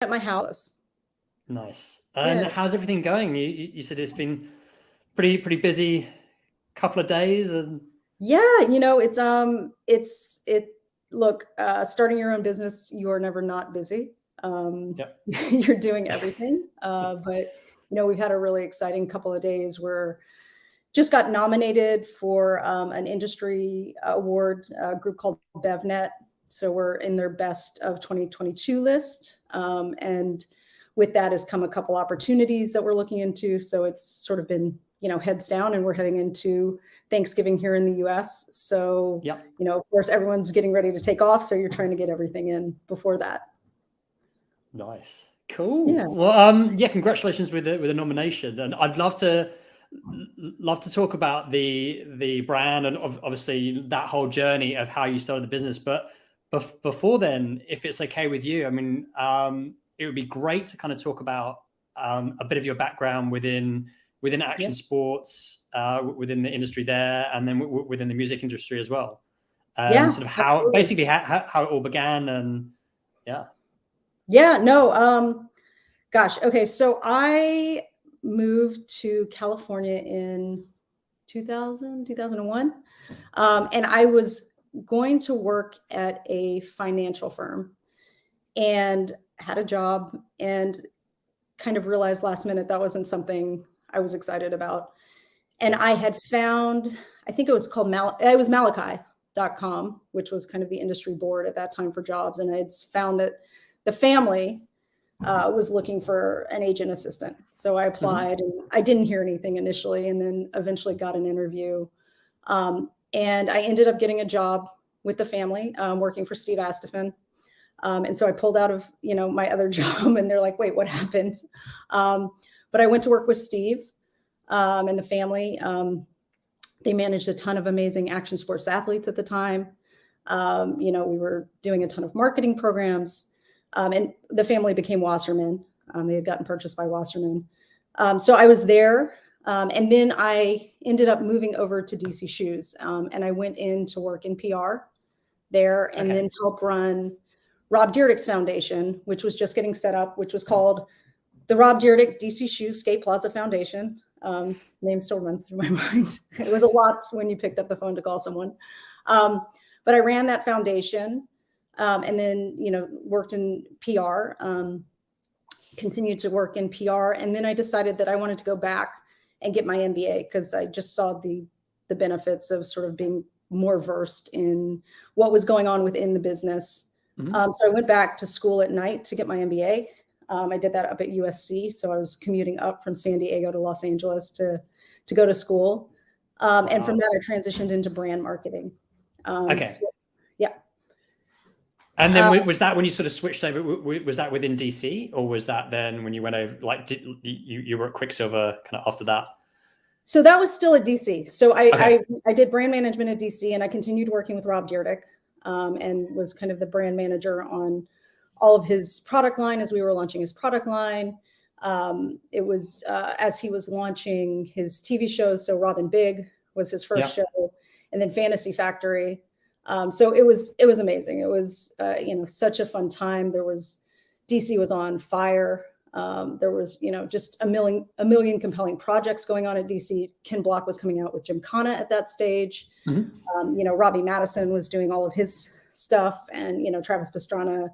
at my house. Nice. And Yeah. how's everything going? You said it's been pretty busy couple of days and Yeah, look, starting your own business, you are never not busy. yep. You're doing everything. But we've had a really exciting couple of days where just got nominated for an industry award, a group called BevNet. So we're in their best of 2022 list. And with that has come a couple opportunities that we're looking into. So it's sort of been, heads down, and we're heading into Thanksgiving here in the US. So, Yep. of course, everyone's getting ready to take off. So you're trying to get everything in before that. Nice. Cool. Yeah. Well, yeah, congratulations with the nomination. And I'd love to talk about the brand and obviously that whole journey of how you started the business. But before then, if it's okay with you, I mean, it would be great to kind of talk about a bit of your background within action sports, within the industry there, and then within the music industry as well. Yeah, Sort of how absolutely. basically how it all began, and yeah. Yeah, no. Gosh, okay. So I moved to California in 2001. And I was going to work at a financial firm and had a job and kind of realized last minute that wasn't something I was excited about. And I had found, I think it was called Malachi.com, which was kind of the industry board at that time for jobs. And I'd found that the Family was looking for an agent assistant. So I applied, and I didn't hear anything initially, and then eventually got an interview. And I ended up getting a job with the Family, working for Steve Astafan. And so I pulled out of, my other job, and they're like, wait, what happened? But I went to work with Steve and the Family. They managed a ton of amazing action sports athletes at the time. We were doing a ton of marketing programs. And the Family became Wasserman. They had gotten purchased by Wasserman. So I was there. And then I ended up moving over to DC Shoes. And I went in to work in PR there, and then help run Rob Dyrdek's foundation, which was just getting set up, which was called the Rob Dyrdek DC Shoes Skate Plaza Foundation. Name still runs through my mind. It was a lot when you picked up the phone to call someone. But I ran that foundation. And then, worked in PR, continued to work in PR. And then I decided that I wanted to go back and get my MBA, because I just saw the benefits of sort of being more versed in what was going on within the business. So I went back to school at night to get my MBA. I did that up at USC. So I was commuting up from San Diego to Los Angeles to go to school. And from that, I transitioned into brand marketing. So, yeah. And then was that when you sort of switched over? Was that within DC, or was that then when you went over? Like, you were at Quiksilver kind of after that? So that was still at DC. So I did brand management at DC, and I continued working with Rob Dyrdek, and was kind of the brand manager on all of his product line as we were launching his product line. It was as he was launching his TV shows. So Robin Big was his first show, and then Fantasy Factory. So it was amazing. It was, such a fun time. DC was on fire. There was, just a million compelling projects going on at DC. Ken Block was coming out with Gymkhana at that stage. Robbie Madison was doing all of his stuff, and, Travis Pastrana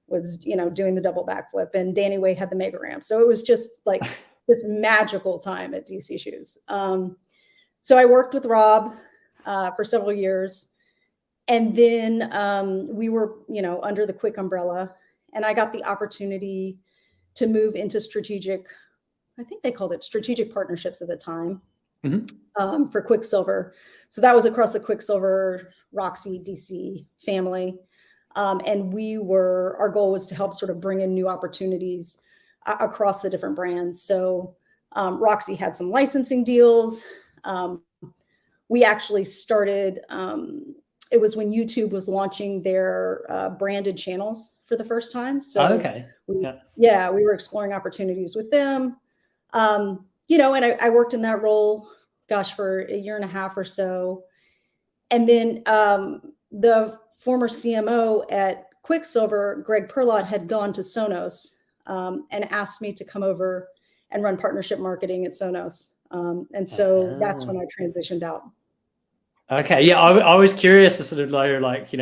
was, doing the double backflip, and Danny Way had the mega ramp. So it was just like this magical time at DC Shoes. So I worked with Rob for several years. And then we were, under the Quick umbrella, and I got the opportunity to move into I think they called it strategic partnerships at the time, for Quiksilver. So that was across the Quiksilver, Roxy, DC Family. And our goal was to help sort of bring in new opportunities across the different brands. So Roxy had some licensing deals. We actually started, it was when YouTube was launching their branded channels for the first time. So we were exploring opportunities with them. And I worked in that role, for a year and a half or so. And then the former CMO at Quiksilver, Greg Perlott had gone to Sonos and asked me to come over and run partnership marketing at Sonos. And so that's when I transitioned out. Okay. Yeah. I was curious to sort of know, like,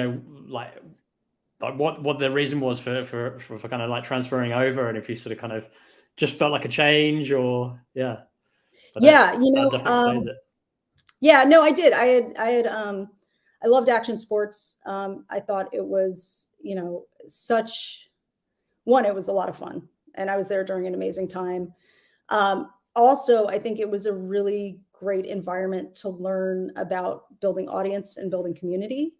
like what the reason was for kind of like transferring over, and if you sort of kind of just felt like a change, or yeah. But yeah. that definitely explains it. Yeah, no, I did. I loved action sports. I thought it was, it was a lot of fun, and I was there during an amazing time. Also, I think it was a really great environment to learn about building audience and building community.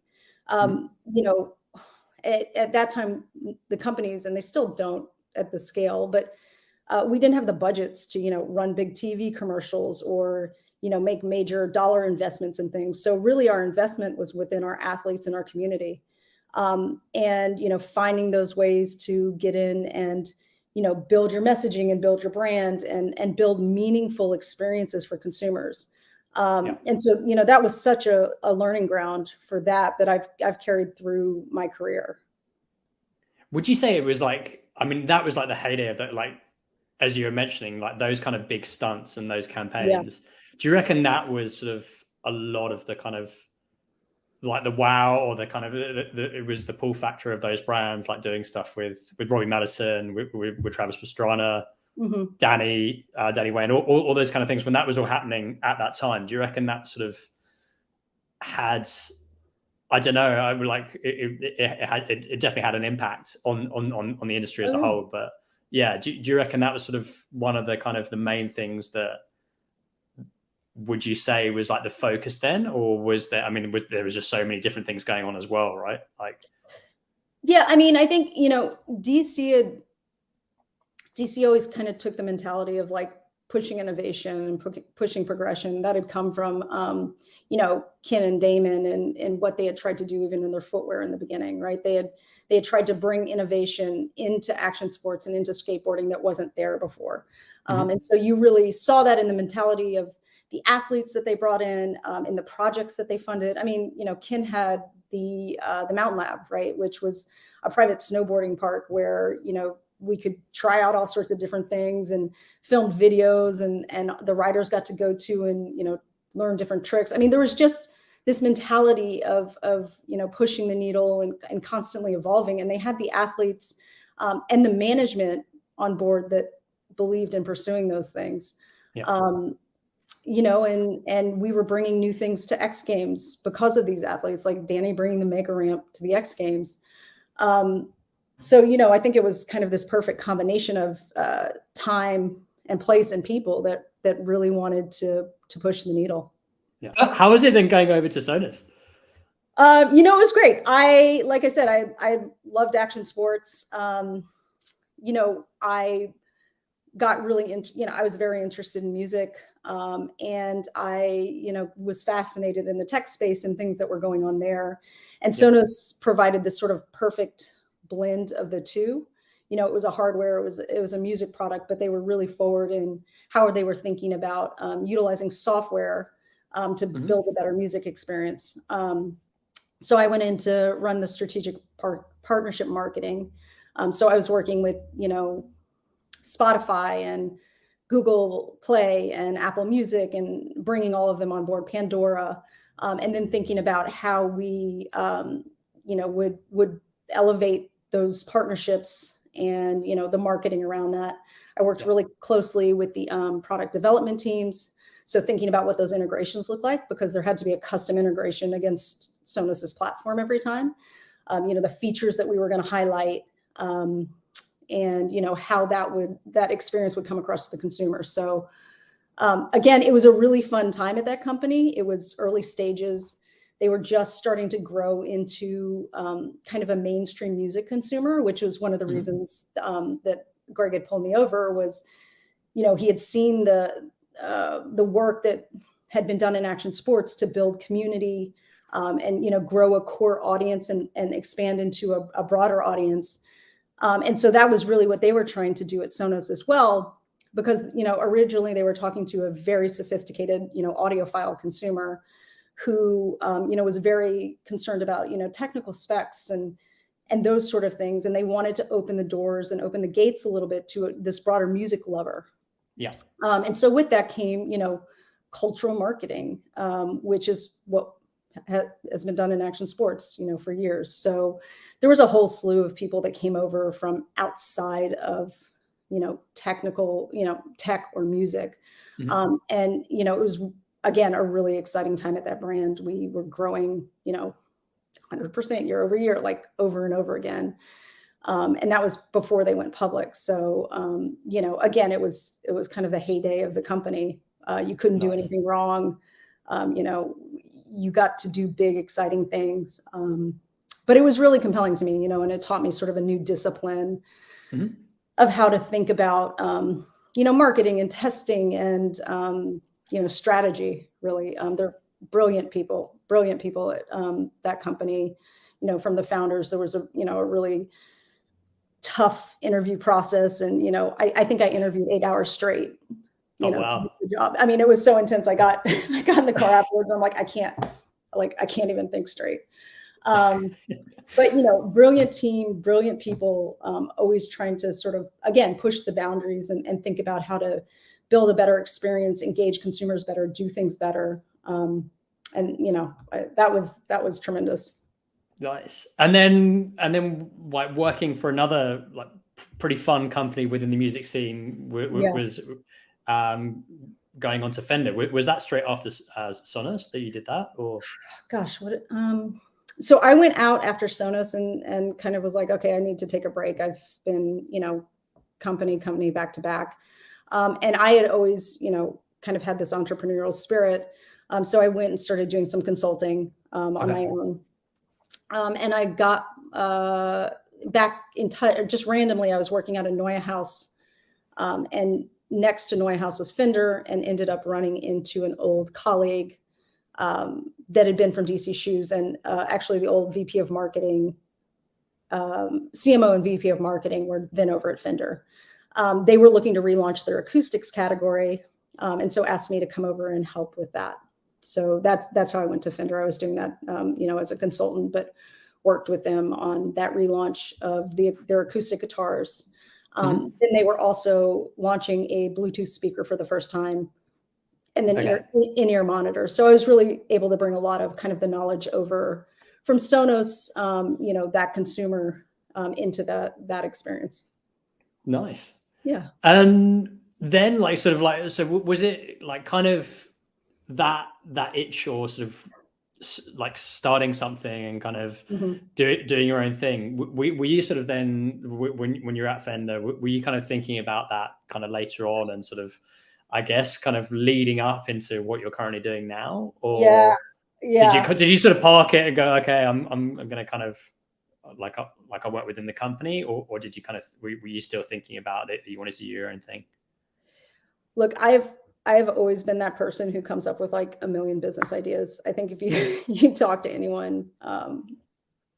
At that time, the companies, and they still don't at the scale, but we didn't have the budgets to, run big TV commercials or, make major dollar investments in things. So really our investment was within our athletes and our community. And, finding those ways to get in and, build your messaging and build your brand and build meaningful experiences for consumers. And so, that was such a learning ground for that I've carried through my career. Would you say it was like, that was like the heyday of that, like, as you were mentioning, like those kind of big stunts and those campaigns. Yeah. Do you reckon that was sort of a lot of the kind of like the wow, or the kind of it was the pull factor of those brands, like doing stuff with Robbie Madison, with Travis Pastrana, Danny Wayne, all those kind of things, when that was all happening at that time? Do you reckon that sort of had, I don't know, I would like it definitely had an impact on the industry as a whole? But yeah, do you reckon that was sort of one of the kind of the main things that, would you say, was like the focus then? Or was there, there was just so many different things going on as well, right? Like, yeah, I think, DC always kind of took the mentality of like pushing innovation and pushing progression. That had come from, Ken and Damon and what they had tried to do even in their footwear in the beginning, right? They had tried to bring innovation into action sports and into skateboarding that wasn't there before. And so you really saw that in the mentality of the athletes that they brought in the projects that they funded. Ken had the Mountain Lab, right, which was a private snowboarding park where, we could try out all sorts of different things and film videos, and the riders got to go to and, learn different tricks. There was just this mentality of pushing the needle and constantly evolving. And they had the athletes and the management on board that believed in pursuing those things. Yeah. And we were bringing new things to X Games because of these athletes, like Danny bringing the Mega Ramp to the X Games. So, I think it was kind of this perfect combination of time and place and people that really wanted to push the needel. Yeah. How was it then going over to Sonos? It was great. Like I said, I loved action sports. I got really, I was very interested in music. And I, was fascinated in the tech space and things that were going on there. And Sonos provided this sort of perfect blend of the two. It was a hardware, it was a music product, but they were really forward in how they were thinking about utilizing software to build a better music experience. So I went in to run the strategic partnership marketing. So I was working with, Spotify and Google Play and Apple Music and bringing all of them on board, Pandora, and then thinking about how we, would elevate those partnerships and, the marketing around that. I worked really closely with the product development teams. So thinking about what those integrations look like, because there had to be a custom integration against Sonos's platform every time, the features that we were going to highlight, and, how that experience would come across to the consumer. So again, it was a really fun time at that company. It was early stages. They were just starting to grow into kind of a mainstream music consumer, which was one of the reasons that Greg had pulled me over was, he had seen the work that had been done in action sports to build community and, grow a core audience and expand into a broader audience. And so that was really what they were trying to do at Sonos as well, because, originally they were talking to a very sophisticated, audiophile consumer who, was very concerned about, technical specs and, and those sort of things. And they wanted to open the doors and open the gates a little bit to this broader music lover. Yeah. And so with that came, cultural marketing, which is what has been done in action sports, for years. So there was a whole slew of people that came over from outside of, technical, tech or music. Mm-hmm. And, it was, again, a really exciting time at that brand. We were growing, 100% year over year, like over and over again. And that was before they went public. So, again, it was kind of the heyday of the company. You couldn't do anything wrong. You got to do big, exciting things. But it was really compelling to me, and it taught me sort of a new discipline of how to think about, marketing and testing and, strategy, really. They're brilliant people at that company. From the founders, there was a really tough interview process. And, I think I interviewed 8 hours straight, wow. to do the job. I mean, it was so intense. I got in the car afterwards. I'm like, I can't even think straight. But, brilliant team, brilliant people, always trying to sort of, again, push the boundaries and think about how to build a better experience, engage consumers better, do things better. And, that was tremendous. Nice. And then like working for another like pretty fun company within the music scene was going on to Fender. Was that straight after Sonos that you did that, or? Gosh, so I went out after Sonos and kind of was like, okay, I need to take a break. I've been, company back to back. And I had always, kind of had this entrepreneurial spirit. So I went and started doing some consulting on my own. And I got back in touch, just randomly, I was working at a Neue House, and next to Neue House was Fender, and ended up running into an old colleague that had been from DC Shoes, and actually the old VP of marketing, CMO and VP of marketing were then over at Fender. They were looking to relaunch their acoustics category, and so asked me to come over and help with that. So that's how I went to Fender. I was doing that, as a consultant, but worked with them on that relaunch of their acoustic guitars. And they were also launching a Bluetooth speaker for the first time, and then in-ear monitor. So I was really able to bring a lot of kind of the knowledge over from Sonos, that consumer, into that experience. Nice. Yeah. And then so was it like kind of that itch, or sort of like starting something and kind of doing your own thing? Were you sort of then, when you're at Fender, were you kind of thinking about that kind of later on, and sort of, I guess, kind of leading up into what you're currently doing now? Or did you sort of park it and go, okay, I'm going to kind of like I work within the company, or did you kind of, were you still thinking about it, that you wanted to do your own thing? Look, I've always been that person who comes up with like a million business ideas. I think if you talk to anyone,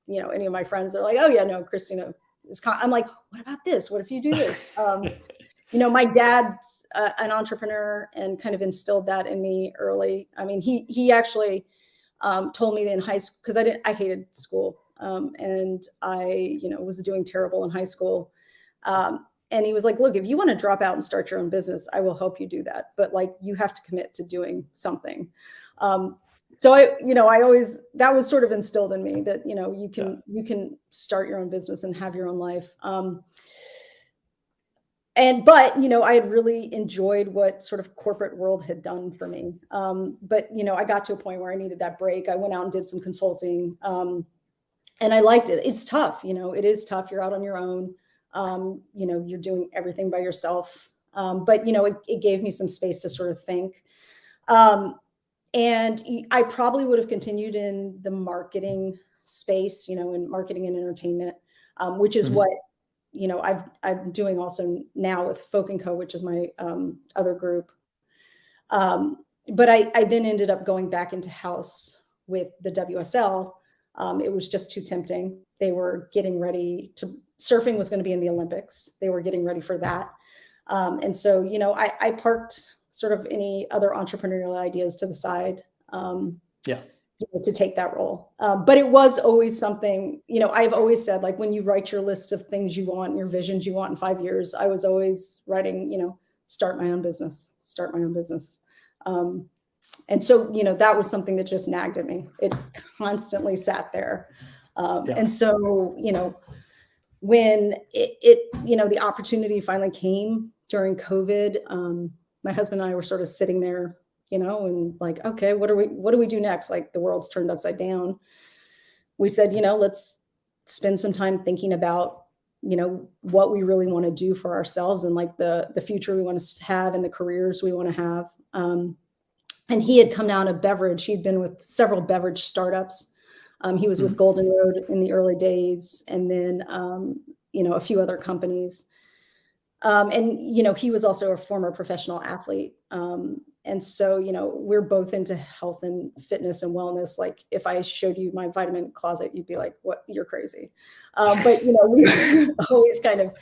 any of my friends, they're like, oh yeah, no, Cristina is I'm like, what about this? What if you do this? My dad's an entrepreneur and kind of instilled that in me early. I mean, he actually told me in high school, because I hated school, and I, was doing terrible in high school. And he was like, look, if you want to drop out and start your own business, I will help you do that. But like, you have to commit to doing something. So I always, that was sort of instilled in me that, you can start your own business and have your own life. But I had really enjoyed what sort of corporate world had done for me. But, I got to a point where I needed that break. I went out and did some consulting, and I liked it. It's tough. It is tough. You're out on your own. You're doing everything by yourself. But, it gave me some space to sort of think. And I probably would have continued in the marketing space, in marketing and entertainment, which is what, I'm doing also now with Folk & Co., which is my other group. But I then ended up going back into house with the WSL. It was just too tempting. They were getting ready surfing was going to be in the Olympics. They were getting ready for that. And so, I parked sort of any other entrepreneurial ideas to the side. to take that role. But it was always something, I've always said, like, when you write your list of things you want, your visions you want in 5 years, I was always writing, start my own business. And so, that was something that just nagged at me. It constantly sat there. And so, when the opportunity finally came during COVID, my husband and I were sort of sitting there, and like, okay, what do we do next? Like, the world's turned upside down. We said, let's spend some time thinking about, what we really want to do for ourselves, and like the future we want to have and the careers we want to have. And he had come down a beverage. He'd been with several beverage startups. He was with Golden Road in the early days, and then, a few other companies. And, he was also a former professional athlete. And so, we're both into health and fitness and wellness. Like, if I showed you my vitamin closet, you'd be like, what, you're crazy. But, we were always kind of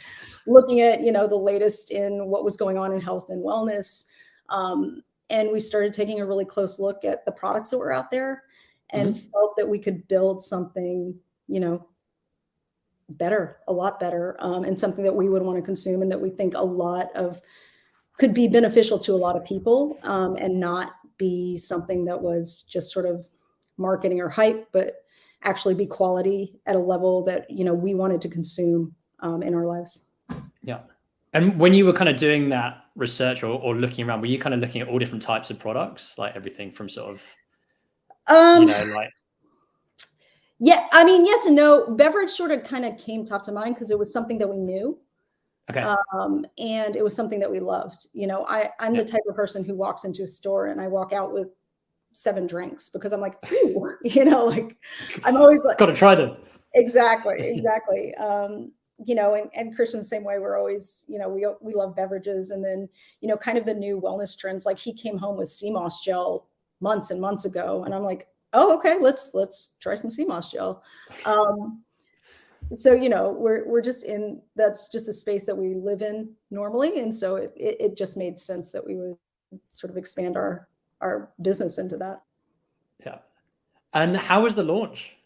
looking at, the latest in what was going on in health and wellness. And we started taking a really close look at the products that were out there, and felt that we could build something, better, a lot better, and something that we would want to consume, and that we think could be beneficial to a lot of people, and not be something that was just sort of marketing or hype, but actually be quality at a level that, we wanted to consume in our lives. Yeah. And when you were kind of doing that research or looking around, were you kind of looking at all different types of products, like everything from sort of, like... Yeah, I mean, yes and no. Beverage sort of kind of came top to mind because it was something that we knew. Okay. And it was something that we loved. I'm the type of person who walks into a store and I walk out with 7 drinks because I'm like, ooh, like, I'm always like, got to try them. Exactly. And Christian, the same way. We're always, we love beverages. And then, kind of the new wellness trends. Like, he came home with sea moss gel months and months ago, and I'm like, oh, okay, let's try some sea moss gel. So, we're just that's just a space that we live in normally. And so it just made sense that we would sort of expand our business into that. Yeah. And how was the launch?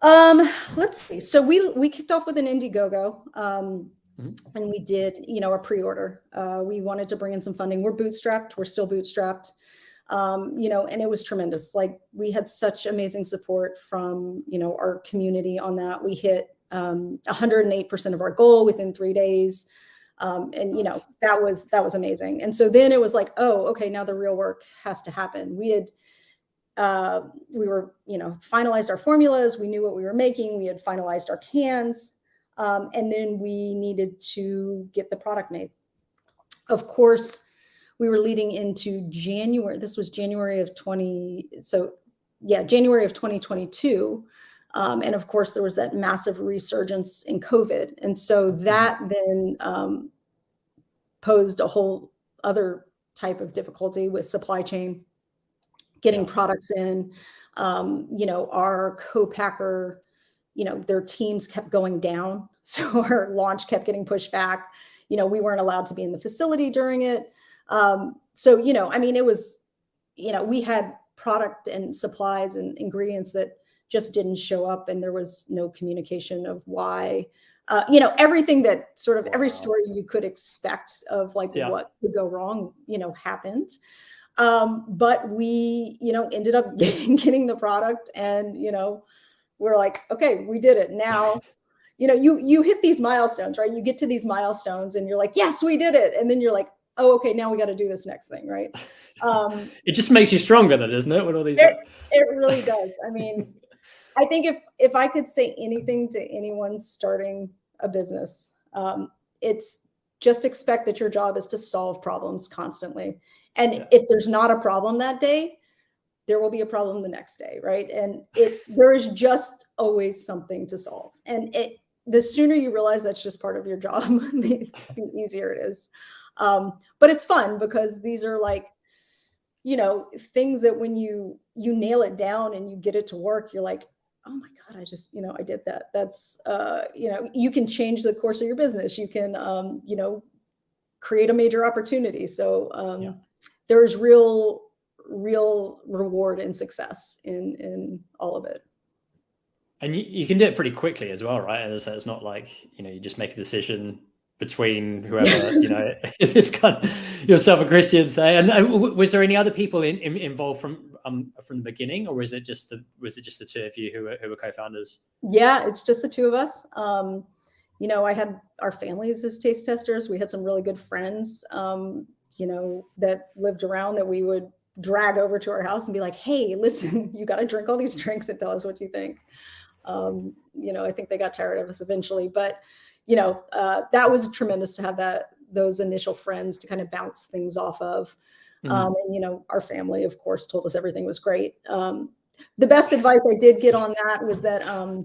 Let's see. So we kicked off with an Indiegogo, and we did, a pre-order. We wanted to bring in some funding. We're bootstrapped. We're still bootstrapped. And it was tremendous. Like, we had such amazing support from, our community on that. We hit 108% of our goal within 3 days. And, that was amazing. And so then it was like, oh, okay, now the real work has to happen. We were, finalized our formulas. We knew what we were making. We had finalized our cans. And then we needed to get the product made. Of course, we were leading into January. This was January of 2022. And of course, there was that massive resurgence in COVID. And so that then posed a whole other type of difficulty with supply chain, getting products in. Our co-packer, their teams kept going down. So our launch kept getting pushed back. We weren't allowed to be in the facility during it. So, it was, we had product and supplies and ingredients that just didn't show up, and there was no communication of why, everything that sort of every story you could expect of like what could go wrong, happened. But we, ended up getting the product, and, we're like, okay, we did it. Now, you hit these milestones, right? You get to these milestones and you're like, yes, we did it. And then you're like, oh, okay, now we got to do this next thing, right? It just makes you stronger, then, doesn't it? With all these, it really does. I mean, I think if I could say anything to anyone starting a business, it's just expect that your job is to solve problems constantly. And if there's not a problem that day, there will be a problem the next day, right? And there is just always something to solve. And the sooner you realize that's just part of your job, the easier it is. But it's fun because these are like, things that when you nail it down and you get it to work, you're like, oh my God, I just, I did that. That's, you can change the course of your business. You can, create a major opportunity. So there's real real reward and success in all of it. And you can do it pretty quickly as well, right? And so it's not like, you just make a decision between whoever, it's kind of yourself and Christian say. And was there any other people involved from the beginning, or was it just the two of you who were co-founders? Yeah, it's just the two of us. I had our families as taste testers. We had some really good friends, that lived around that we would drag over to our house and be like, hey, listen, you got to drink all these drinks and tell us what you think. I think they got tired of us eventually, but that was tremendous to have those initial friends to kind of bounce things off of. And our family, of course, told us everything was great. The best advice I did get on that was that, I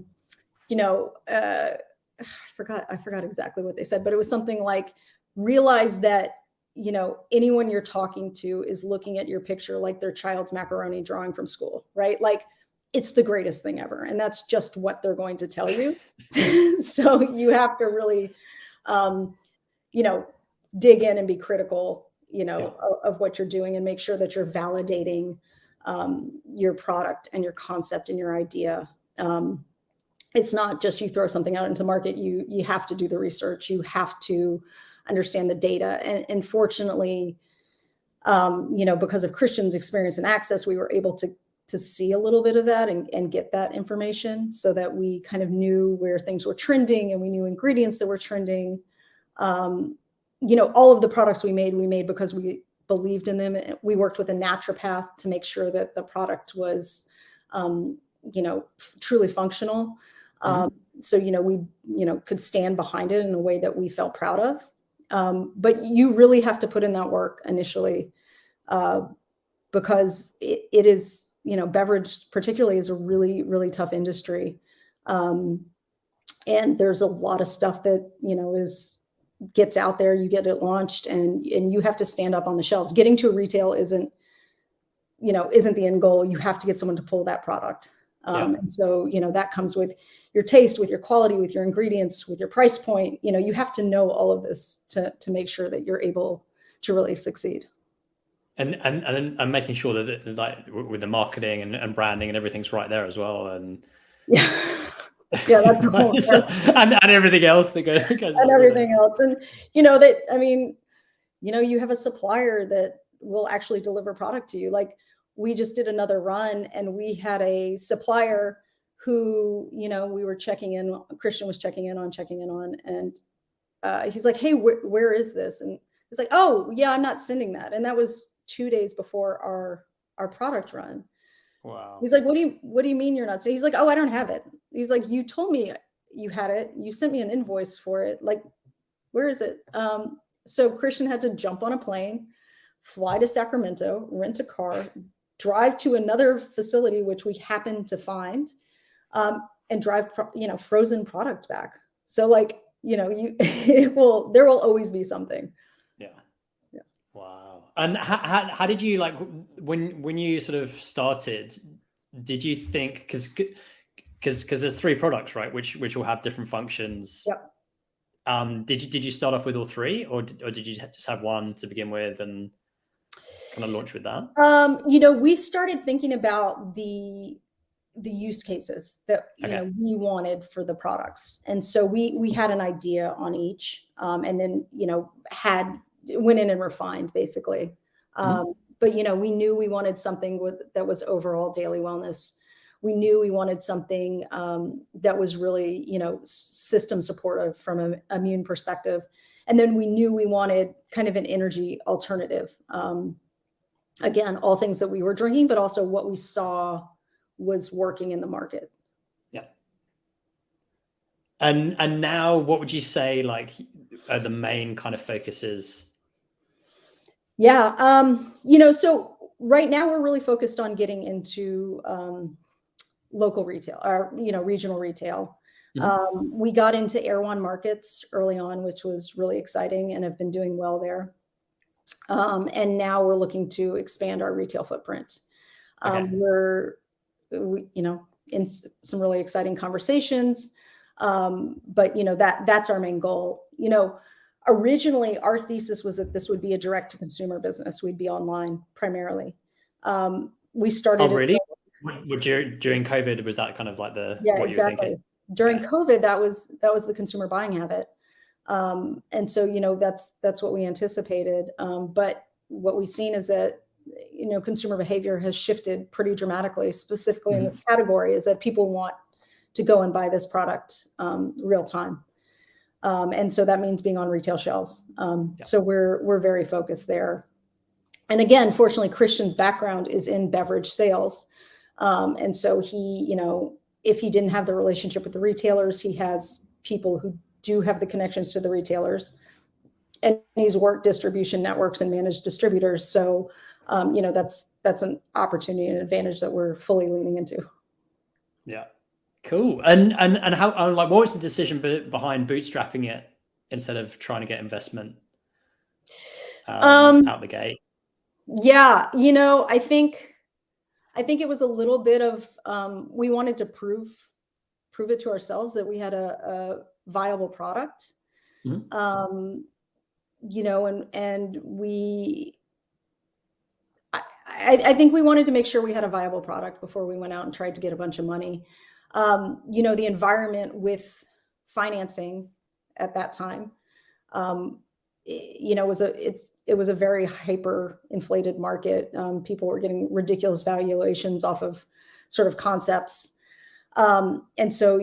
forgot exactly what they said, but it was something like, realize that, anyone you're talking to is looking at your picture like their child's macaroni drawing from school, right? Like, it's the greatest thing ever. And that's just what they're going to tell you. So you have to really, dig in and be critical, of what you're doing, and make sure that you're validating your product and your concept and your idea. It's not just you throw something out into market. You have to do the research. You have to understand the data. And fortunately, because of Christian's experience and access, we were able to see a little bit of that and get that information, so that we kind of knew where things were trending, and we knew ingredients that were trending. All of the products we made because we believed in them. We worked with a naturopath to make sure that the product was, truly functional. So, we, could stand behind it in a way that we felt proud of. But you really have to put in that work initially, because it is, beverage particularly is a really, really tough industry. And there's a lot of stuff that, gets out there, you get it launched, and you have to stand up on the shelves. Getting to retail isn't the end goal. You have to get someone to pull that product. And so, that comes with your taste, with your quality, with your ingredients, with your price point. You have to know all of this to make sure that you're able to really succeed. And making sure that like with the marketing and branding and everything's right there as well. And yeah, that's all. and everything else that goes and everything else. And you have a supplier that will actually deliver product to you. Like, we just did another run, and we had a supplier who, we were checking in, Christian was checking in on, and he's like, hey, where is this? And he's like, oh yeah, I'm not sending that. And that was 2 days before our product run. Wow. He's like, what do you mean you're not sending? He's like, oh, I don't have it. He's like, you told me you had it. You sent me an invoice for it. Like, where is it? So Christian had to jump on a plane, fly to Sacramento, rent a car, drive to another facility, which we happened to find, and drive, frozen product back. So like, there will always be something. Yeah. Wow. And how did you, like, when you sort of started, did you think, because there's 3 products, right, which will have different functions? Yep. Did you start off with all 3, or did you just have one to begin with and kind of launch with that? We started thinking about the use cases that we wanted for the products, and so we had an idea on each, and then went in and refined basically. But we knew we wanted something that was overall daily wellness. We knew we wanted something that was really, system supportive from an immune perspective. And then we knew we wanted kind of an energy alternative. Again, all things that we were drinking, but also what we saw was working in the market. Yeah. And now, what would you say, like, are the main kind of focuses? Yeah. So right now we're really focused on getting into local retail, or, regional retail. We got into Erewhon markets early on, which was really exciting, and have been doing well there. And now we're looking to expand our retail footprint. We're in some really exciting conversations. But that's our main goal. Originally our thesis was that this would be a direct to consumer business. We'd be online primarily. We started. Oh, really? During COVID, was that kind of like yeah, what you were exactly. thinking? During COVID, that was the consumer buying habit. And so, that's what we anticipated. But what we've seen is that, consumer behavior has shifted pretty dramatically, specifically in this category, is that people want to go and buy this product real time. And so that means being on retail shelves. So we're very focused there. And again, fortunately, Christian's background is in beverage sales. And so he, if he didn't have the relationship with the retailers, he has people who do have the connections to the retailers, and he's worked distribution networks and managed distributors. So, that's an opportunity and advantage that we're fully leaning into. Yeah. Cool. And how, like, what was the decision behind bootstrapping it instead of trying to get investment out the gate? Yeah, I think it was a little bit of we wanted to prove it to ourselves that we had a viable product. And I think we wanted to make sure we had a viable product before we went out and tried to get a bunch of money. The environment with financing at that time, it was a very hyper inflated market. People were getting ridiculous valuations off of sort of concepts. And so,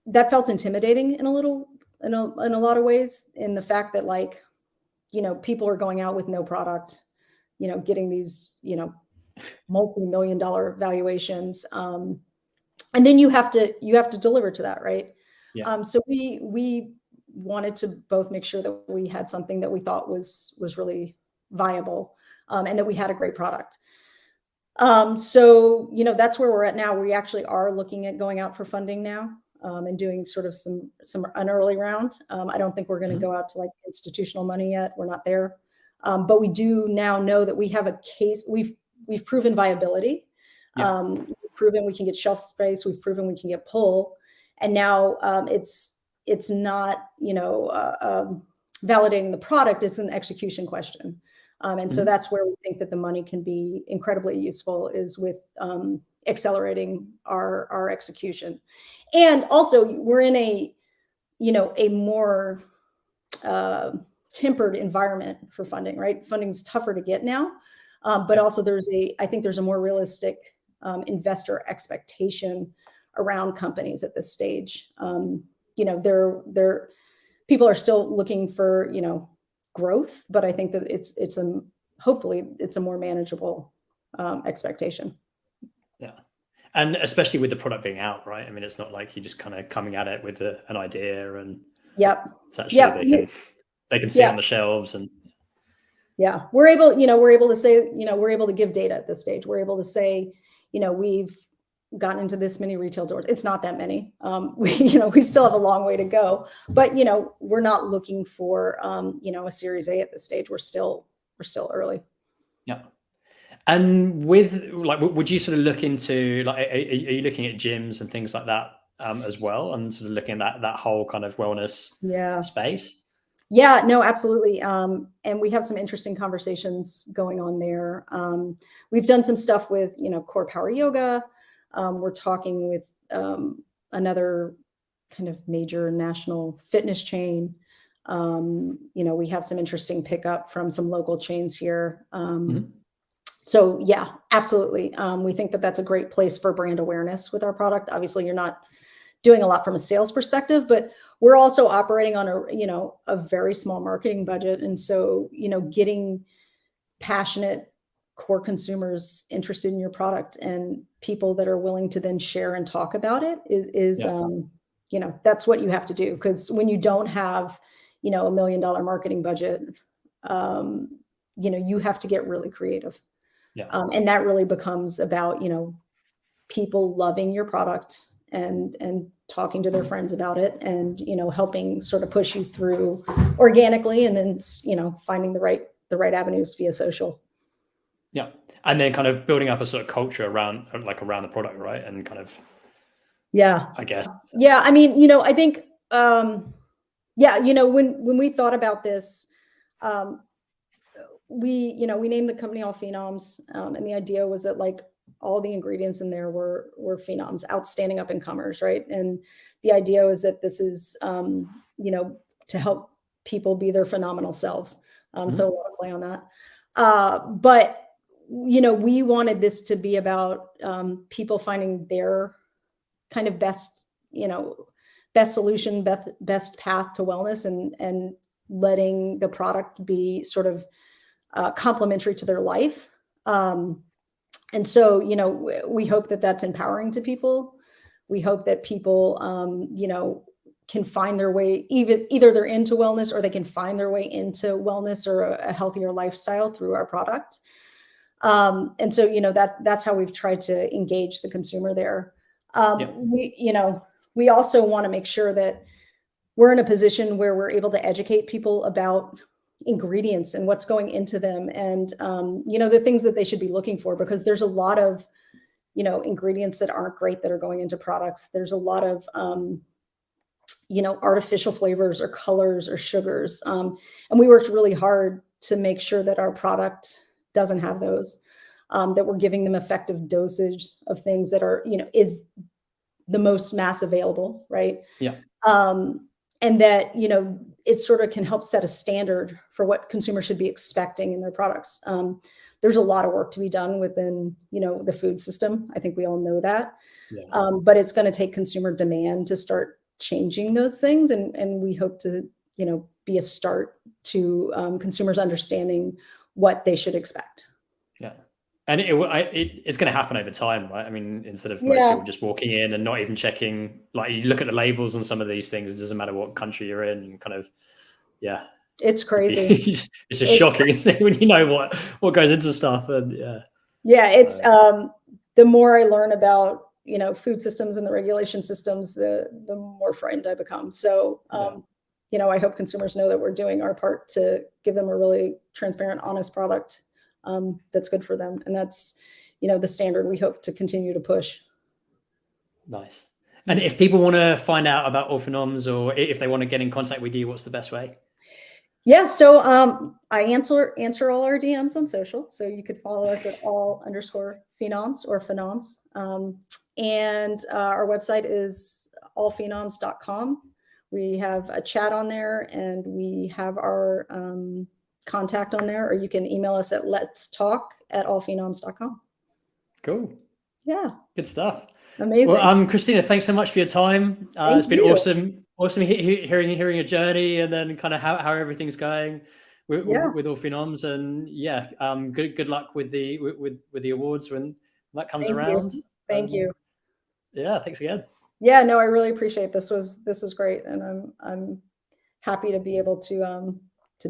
that felt intimidating in a lot of ways, in the fact that, like, people are going out with no product, getting these, multi-million-dollar valuations. And then you have to deliver to that. Right. Yeah. So we wanted to both make sure that we had something that we thought was really viable, and that we had a great product. So, that's where we're at now. We actually are looking at going out for funding now, and doing sort of an early round. I don't think we're going to go out to like institutional money yet. We're not there. But we do now know that we have a case. We've proven viability. We've proven we can get shelf space. We've proven we can get pull. And now it's not, validating the product. It's an execution question. And so that's where we think that the money can be incredibly useful, is with accelerating our execution. And also, we're in a more tempered environment for funding, right? Funding's tougher to get now, but also I think there's a more realistic investor expectation around companies at this stage. People are still looking for, growth, but I think that hopefully it's a more manageable expectation. Yeah. And especially with the product being out, right? I mean, it's not like you're just kind of coming at it with an idea, and it's actually they can see it on the shelves. And we're able to say, we're able to give data at this stage. We're able to say, we've gotten into this many retail doors. It's not that many. We still have a long way to go, but we're not looking for a Series A at this stage. We're still early. Yeah. And with, like, would you sort of look into, like, are you looking at gyms and things like that as well, and sort of looking at that whole kind of wellness space? Yeah, no, absolutely. And we have some interesting conversations going on there. We've done some stuff with, Core Power Yoga. We're talking with another kind of major national fitness chain. We have some interesting pickup from some local chains here. So yeah, absolutely. We think that that's a great place for brand awareness with our product. Obviously, you're not doing a lot from a sales perspective, but we're also operating on a very small marketing budget. And so, getting passionate core consumers interested in your product and people that are willing to then share and talk about it is that's what you have to do. Because when you don't have, $1 million marketing budget, you have to get really creative. And that really becomes about, people loving your product and talking to their friends about it, and, helping sort of push you through organically, and then, finding the right avenues via social. Yeah. And then kind of building up a sort of culture around the product, right? And kind of, I guess. Yeah. I mean, I think, when we thought about this, we named the company All Phenoms, and the idea was that like all the ingredients in there were phenoms, outstanding up and comers, right? And the idea was that this is to help people be their phenomenal selves. So a lot of play on that. But we wanted this to be about people finding their kind of best solution, best path to wellness, and letting the product be sort of complementary to their life. And so, we hope that that's empowering to people. We hope that people, can find their way, either they're into wellness or they can find their way into wellness or a healthier lifestyle through our product. And so, that's how we've tried to engage the consumer there. We also want to make sure that we're in a position where we're able to educate people about ingredients and what's going into them, and the things that they should be looking for, because there's a lot of ingredients that aren't great that are going into products. There's a lot of artificial flavors or colors or sugars, and we worked really hard to make sure that our product doesn't have those, that we're giving them effective dosage of things that are is the most mass available, right? And that it sort of can help set a standard for what consumers should be expecting in their products. There's a lot of work to be done within the food system. I think we all know that. But it's going to take consumer demand to start changing those things, and we hope to be a start to consumers understanding what they should expect. And it's going to happen over time, right? I mean, instead of most people just walking in and not even checking, like you look at the labels on some of these things, it doesn't matter what country you're in, and kind of, it's crazy. It's just shocking, isn't it, when you know what goes into stuff. And it's the more I learn about food systems and the regulation systems, the more frightened I become. So I hope consumers know that we're doing our part to give them a really transparent, honest product that's good for them, and that's the standard we hope to continue to push. Nice. And if people want to find out about All Phenoms, or if they want to get in contact with you, what's the best way? So I answer all our DMs on social, so you could follow us at all_phenoms or phenoms, and our website is allphenoms.com. We have a chat on there, and we have our contact on there, or you can email us at letstalk@allphenoms.com. Cool. Good stuff. Amazing. Well, Cristina, thanks so much for your time. It's been awesome hearing your journey, and then kind of how everything's going with All Phenoms. And good luck with the awards when that comes around. Thank you. Thanks again. No, I really appreciate this. This was great, and I'm happy to be able to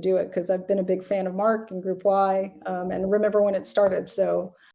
do it, because I've been a big fan of Mark and Group Y, and remember when it started. So